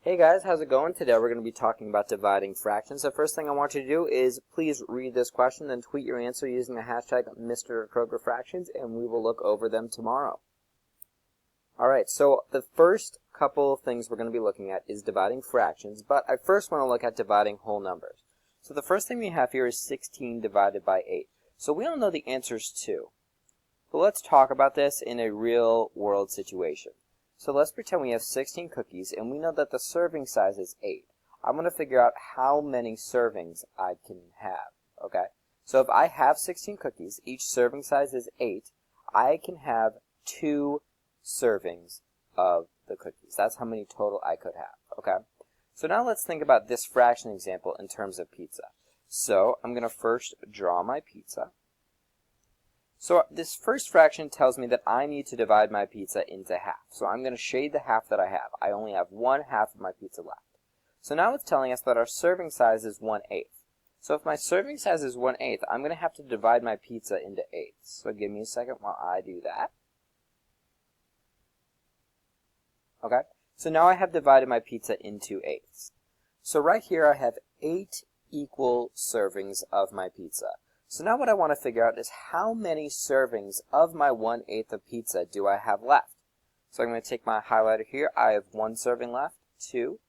Hey guys, how's it going? Today we're going to be talking about dividing fractions. The first thing I want you to do is please read this question, then tweet your answer using the hashtag #MrKrogerFractions, and we will look over them tomorrow. Alright, so the first couple of things we're going to be looking at is dividing fractions, but I first want to look at dividing whole numbers. So the first thing we have here is 16 divided by 8. So we all know the answer is 2. But let's talk about this in a real world situation. So let's pretend we have 16 cookies and we know that the serving size is 8. I'm going to figure out how many servings I can have, okay? So if I have 16 cookies, each serving size is 8, I can have 2 servings of the cookies. That's how many total I could have, okay? So now let's think about this fraction example in terms of pizza. So I'm going to first draw my pizza. So this first fraction tells me that I need to divide my pizza into half. So I'm going to shade the half that I have. I only have 1/2 of my pizza left. So now it's telling us that our serving size is 1/8. So if my serving size is 1/8, I'm going to have to divide my pizza into eighths. So give me a second while I do that. Okay, so now I have divided my pizza into eighths. So right here I have 8 equal servings of my pizza. So now what I want to figure out is how many servings of my 1/8 of pizza do I have left? So I'm going to take my highlighter here. I have 1 serving left, 2,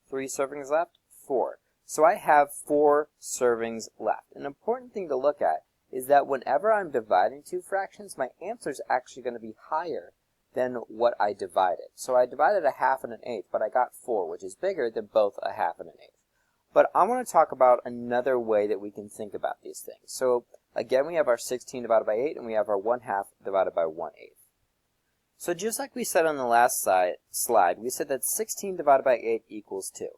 3 servings left, 4. So I have 4 servings left. An important thing to look at is that whenever I'm dividing two fractions, my answer is actually going to be higher than what I divided. So I divided a half and an eighth, but I got 4, which is bigger than both a half and an eighth. But I want to talk about another way that we can think about these things. So again, we have our 16 divided by 8, and we have our 1/2 divided by 1/8. So just like we said on the last slide, we said that 16 divided by 8 equals 2.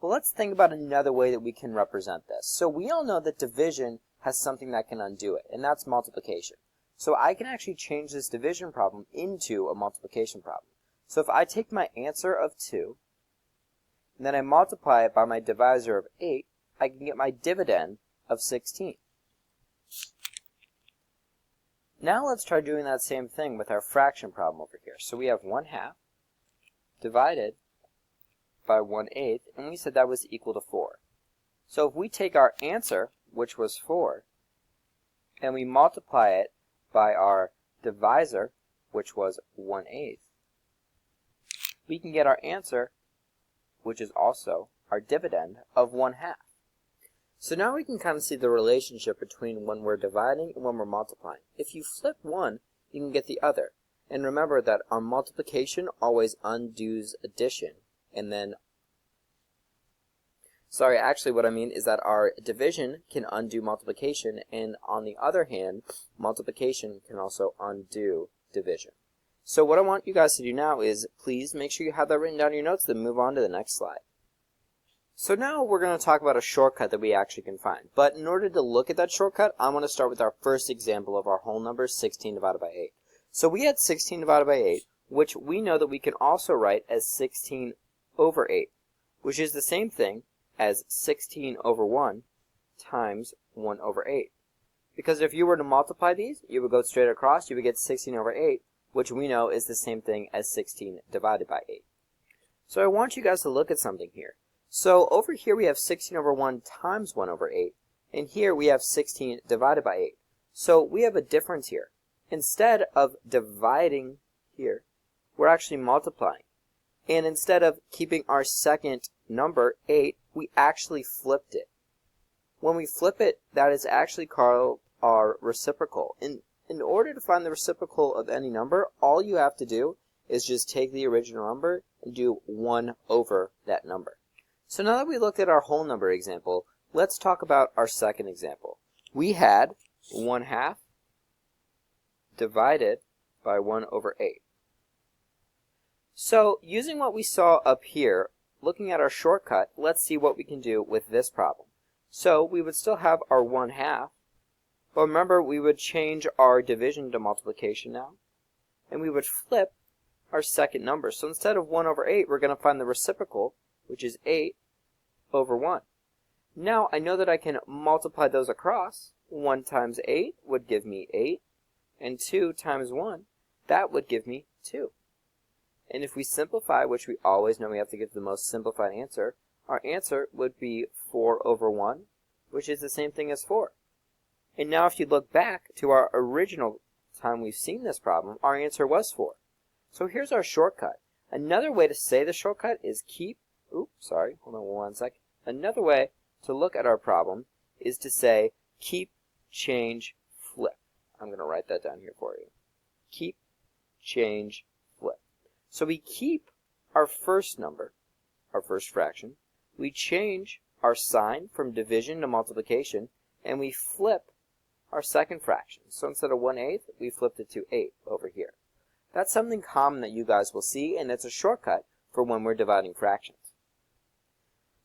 Well, let's think about another way that we can represent this. So we all know that division has something that can undo it, and that's multiplication. So I can actually change this division problem into a multiplication problem. So if I take my answer of 2, and then I multiply it by my divisor of 8, I can get my dividend of 16. Now let's try doing that same thing with our fraction problem over here. So we have 1/2 divided by 1/8, and we said that was equal to 4. So if we take our answer, which was 4, and we multiply it by our divisor, which was 1/8, we can get our answer, which is also our dividend of 1/2. So now we can kind of see the relationship between when we're dividing and when we're multiplying. If you flip one, you can get the other. And remember that our multiplication always undoes addition. And then, sorry, actually what I mean is that our division can undo multiplication, and on the other hand, multiplication can also undo division. So what I want you guys to do now is please make sure you have that written down in your notes, then move on to the next slide. So now we're going to talk about a shortcut that we actually can find. But in order to look at that shortcut, I want to start with our first example of our whole number, 16 divided by 8. So we had 16 divided by 8, which we know that we can also write as 16 over 8, which is the same thing as 16 over 1 times 1 over 8. Because if you were to multiply these, you would go straight across, you would get 16 over 8, which we know is the same thing as 16 divided by 8. So I want you guys to look at something here. So over here we have 16 over 1 times 1 over 8, and here we have 16 divided by 8. So we have a difference here. Instead of dividing here, we're actually multiplying. And instead of keeping our second number, 8, we actually flipped it. When we flip it, that is actually called our reciprocal. In order to find the reciprocal of any number, all you have to do is just take the original number and do 1 over that number. So now that we looked at our whole number example, let's talk about our second example. We had 1/2 divided by 1 over 8. So using what we saw up here, looking at our shortcut, let's see what we can do with this problem. So we would still have our 1/2, but remember we would change our division to multiplication now, and we would flip our second number. So instead of 1 over 8, we're going to find the reciprocal, which is 8 over 1. Now I know that I can multiply those across. 1 times 8 would give me 8, and 2 times 1, that would give me 2. And if we simplify, which we always know we have to get the most simplified answer, our answer would be 4 over 1, which is the same thing as 4. And now if you look back to our original time we've seen this problem, our answer was 4. So here's our shortcut. Another way to say the shortcut is hold on one sec. Another way to look at our problem is to say keep, change, flip. I'm going to write that down here for you. Keep, change, flip. So we keep our first number, our first fraction. We change our sign from division to multiplication, and we flip our second fraction. So instead of 1/8, we flipped it to 8 over here. That's something common that you guys will see, and it's a shortcut for when we're dividing fractions.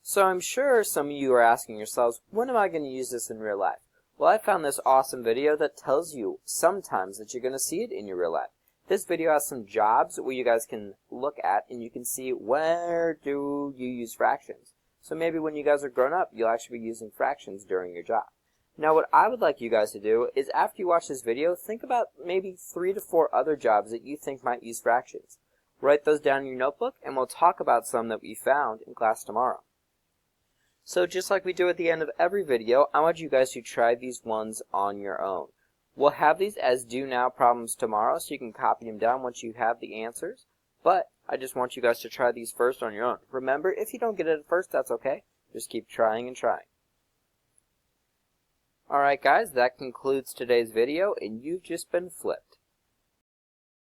So I'm sure some of you are asking yourselves, when am I going to use this in real life? Well, I found this awesome video that tells you sometimes that you're going to see it in your real life. This video has some jobs where you guys can look at and you can see where do you use fractions. So maybe when you guys are grown up, you'll actually be using fractions during your job. Now what I would like you guys to do is after you watch this video, think about maybe 3 to 4 other jobs that you think might use fractions. Write those down in your notebook and we'll talk about some that we found in class tomorrow. So just like we do at the end of every video, I want you guys to try these ones on your own. We'll have these as do now problems tomorrow so you can copy them down once you have the answers. But I just want you guys to try these first on your own. Remember, if you don't get it at first, that's okay. Just keep trying and trying. Alright guys, that concludes today's video and you've just been flipped.